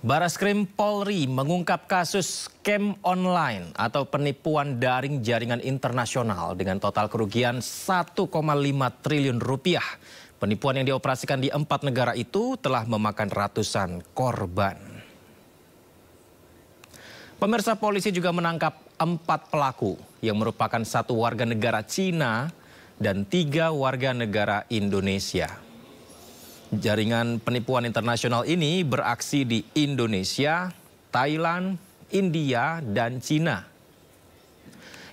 Barreskrim Polri mengungkap kasus scam online atau penipuan daring jaringan internasional dengan total kerugian 1,5 triliun rupiah. Penipuan yang dioperasikan di 4 negara itu telah memakan ratusan korban. Pemirsa, polisi juga menangkap 4 pelaku yang merupakan 1 warga negara Cina dan 3 warga negara Indonesia. Jaringan penipuan internasional ini beraksi di Indonesia, Thailand, India, dan Cina.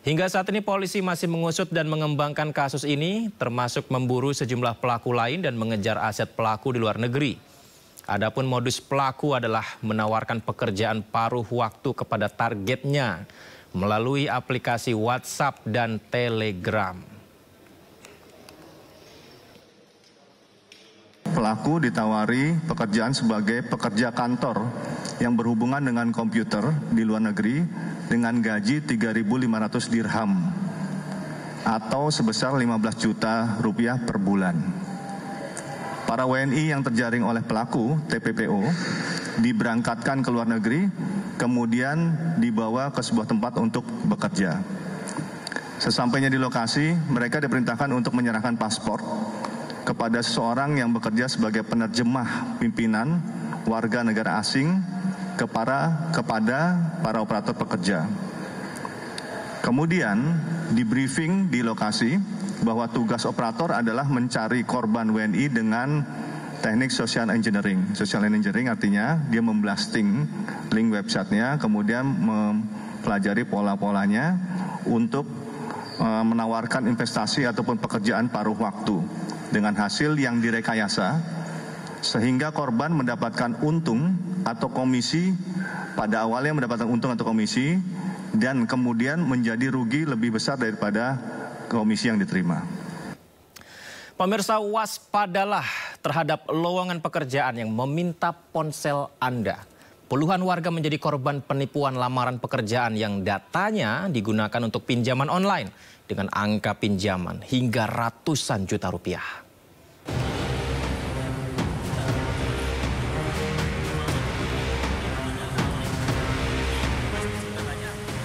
Hingga saat ini polisi masih mengusut dan mengembangkan kasus ini, termasuk memburu sejumlah pelaku lain dan mengejar aset pelaku di luar negeri. Adapun modus pelaku adalah menawarkan pekerjaan paruh waktu kepada targetnya melalui aplikasi WhatsApp dan Telegram. Pelaku ditawari pekerjaan sebagai pekerja kantor yang berhubungan dengan komputer di luar negeri dengan gaji 3.500 dirham atau sebesar 15 juta rupiah per bulan. Para WNI yang terjaring oleh pelaku TPPO diberangkatkan ke luar negeri, kemudian dibawa ke sebuah tempat untuk bekerja. Sesampainya di lokasi, mereka diperintahkan untuk menyerahkan paspor kepada seseorang yang bekerja sebagai penerjemah pimpinan warga negara asing kepada para operator pekerja. Kemudian di-briefing di lokasi bahwa tugas operator adalah mencari korban WNI dengan teknik social engineering. Social engineering artinya dia memblasting link websitenya, kemudian mempelajari pola-polanya untuk menawarkan investasi ataupun pekerjaan paruh waktu dengan hasil yang direkayasa sehingga korban mendapatkan untung atau komisi, pada awalnya mendapatkan untung atau komisi dan kemudian menjadi rugi lebih besar daripada komisi yang diterima. Pemirsa, waspadalah terhadap lowongan pekerjaan yang meminta ponsel Anda. Puluhan warga menjadi korban penipuan lamaran pekerjaan yang datanya digunakan untuk pinjaman online dengan angka pinjaman hingga ratusan juta rupiah.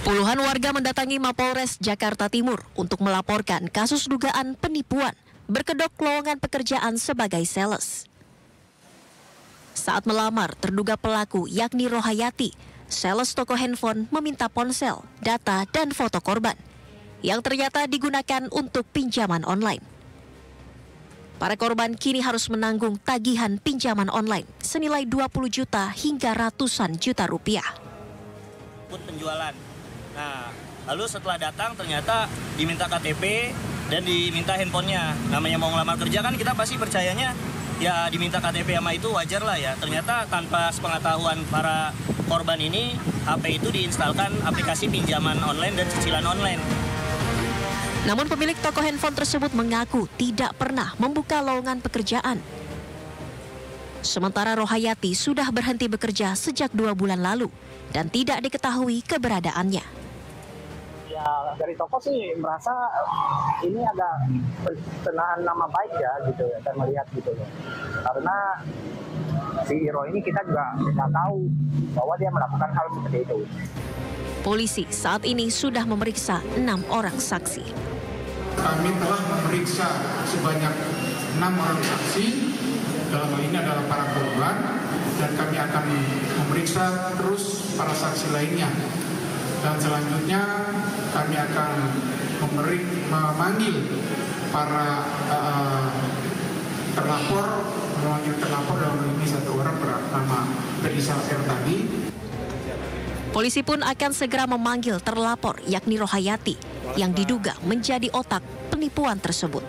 Puluhan warga mendatangi Mapolres Jakarta Timur untuk melaporkan kasus dugaan penipuan berkedok lowongan pekerjaan sebagai sales. Saat melamar, terduga pelaku yakni Rohayati, sales toko handphone, meminta ponsel, data, dan foto korban yang ternyata digunakan untuk pinjaman online. Para korban kini harus menanggung tagihan pinjaman online senilai 20 juta hingga ratusan juta rupiah. Penjualan. Nah, lalu setelah datang ternyata diminta KTP dan diminta handphonenya. Namanya mau ngelamar kerja kan kita pasti percayanya ya diminta KTP sama itu wajar lah ya. Ternyata tanpa sepengetahuan para korban ini, HP itu diinstalkan aplikasi pinjaman online dan cicilan online. Namun pemilik toko handphone tersebut mengaku tidak pernah membuka lowongan pekerjaan. Sementara Rohayati sudah berhenti bekerja sejak 2 bulan lalu dan tidak diketahui keberadaannya. Ya, dari toko sih merasa ini ada pencemaran nama baik ya gitu ya, saya melihat gitu loh. Karena si Iro ini kita juga tidak tahu bahwa dia melakukan hal seperti itu. Polisi saat ini sudah memeriksa 6 orang saksi. Kami telah memeriksa sebanyak 6 orang saksi, dalam hal ini adalah para korban, dan kami akan memeriksa terus para saksi lainnya. Dan selanjutnya kami akan memanggil para terlapor, dalam hal ini 1 orang bernama Ferisal R tadi. Polisi pun akan segera memanggil terlapor yakni Rohayati yang diduga menjadi otak penipuan tersebut.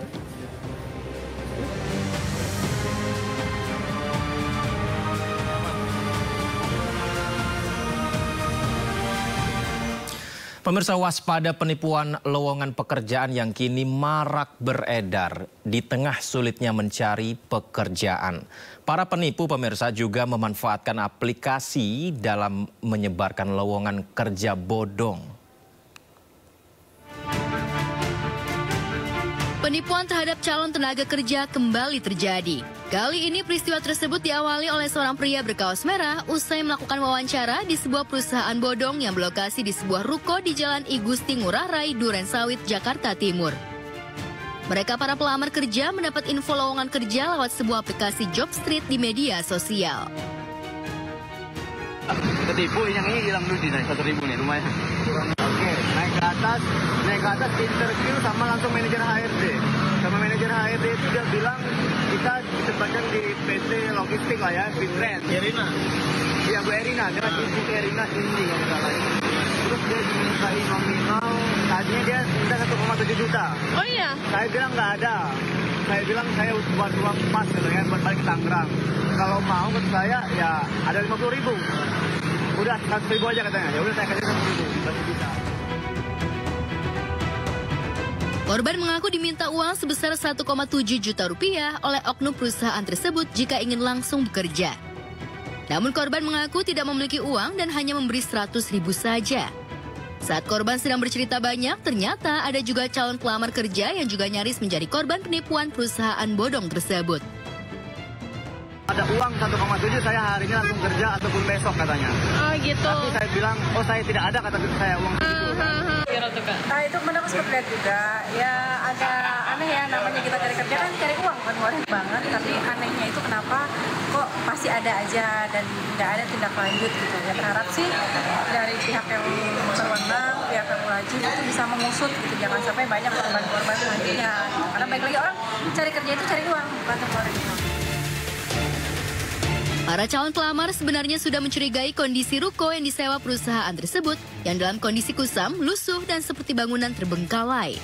Pemirsa, waspada penipuan lowongan pekerjaan yang kini marak beredar di tengah sulitnya mencari pekerjaan. Para penipu, pemirsa, juga memanfaatkan aplikasi dalam menyebarkan lowongan kerja bodong. Penipuan terhadap calon tenaga kerja kembali terjadi. Kali ini peristiwa tersebut diawali oleh seorang pria berkaos merah usai melakukan wawancara di sebuah perusahaan bodong yang berlokasi di sebuah ruko di Jalan I Gusti Ngurah Rai, Durensawit, Jakarta Timur. Mereka para pelamar kerja mendapat info lowongan kerja lewat sebuah aplikasi Job Street di media sosial. Ketipu yang ini hilang dulu naik 1.000 nih lumayan. Oke, naik ke atas interview sama langsung manajer HRD. Sama manajer HRD itu dia bilang kita ditempatkan di PT Logistik lah ya, Fitren. Erina. Iya Bu Erina, dengan izin Erina ini kalau salah. Terus dia dimintai nominal, tadinya dia minta 1,7 juta. Oh iya? Saya bilang nggak ada. Saya bilang saya buat uang pas katanya buat balik ke Tangerang. Kalau mau ke saya ya ada 50.000. Udah 100.000 aja katanya. Ya udah saya kasih 100.000. 1 juta. Korban mengaku diminta uang sebesar 1,7 juta rupiah oleh oknum perusahaan tersebut jika ingin langsung bekerja. Namun korban mengaku tidak memiliki uang dan hanya memberi 100.000 saja. Saat korban sedang bercerita banyak, ternyata ada juga calon pelamar kerja yang juga nyaris menjadi korban penipuan perusahaan bodong tersebut. Ada uang 1,7 saya hari ini langsung kerja ataupun besok katanya. Oh gitu. Tapi saya bilang, oh saya tidak ada kata saya uang itu. Nah itu menurut seperti lihat juga, ya agak aneh ya namanya kita cari kerja kan cari uang kan mudah banget. Tapi anehnya itu kenapa kok pasti ada aja dan tidak ada tindak lanjut gitu. Ya berharap sih dari pihak yang berwenang, pihak yang wajib itu bisa mengusut gitu. Jangan sampai banyak korban-korban selanjutnya. Karena baik lagi orang cari kerja itu cari uang bukan untuk keluarga. Para calon pelamar sebenarnya sudah mencurigai kondisi ruko yang disewa perusahaan tersebut yang dalam kondisi kusam, lusuh, dan seperti bangunan terbengkalai.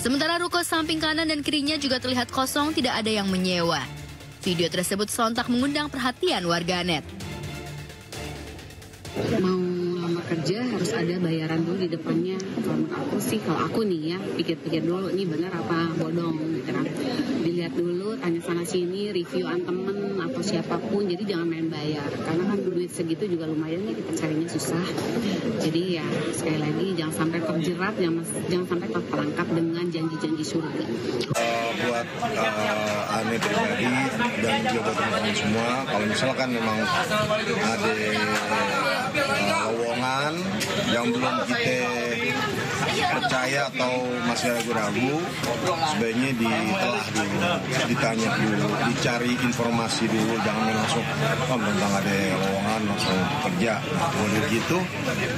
Sementara ruko samping kanan dan kirinya juga terlihat kosong, tidak ada yang menyewa. Video tersebut sontak mengundang perhatian warganet. Mau lamar kerja harus ada bayaran dulu di depannya. Kalau aku nih ya, pikir-pikir dulu ini benar apa bodong gitu kan. Dilihat dulu, tanya sana sini, reviewan temen atau siapapun, jadi jangan main bayar. Karena kan duit segitu juga lumayan ya, kita carinya susah. Jadi ya sekali lagi jangan sampai terjerat, jangan sampai terperangkap dengan janji-janji surga. Buat Ane pribadi dan juga buat teman-teman semua, kalau misalkan memang ada lowongan yang belum kita percaya atau masih ragu-ragu, sebaiknya ditelah dulu, ditanya dulu, dicari informasi dulu, jangan langsung tentang ada lowongan langsung kerja. Nah, kalau gitu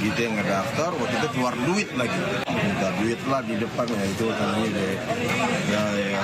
kita yang ngedaftar, waktu itu keluar duit lagi, minta duit lah di depan, ya itu namanya ya.